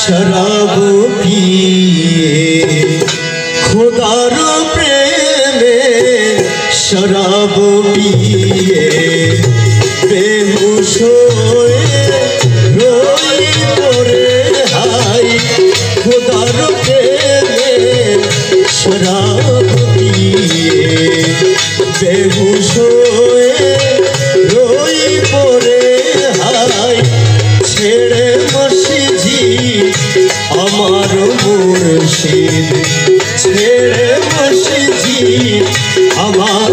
शराब पिए खुदार प्रेमे शराब पिए बेहोश होए रोई पड़े हाय खुदार प्रेमे शराब पिए बेहोश होए रोई पड़े हाय छेड़े আমার মুর্শিদ ছেড়ে মসজিদ আমার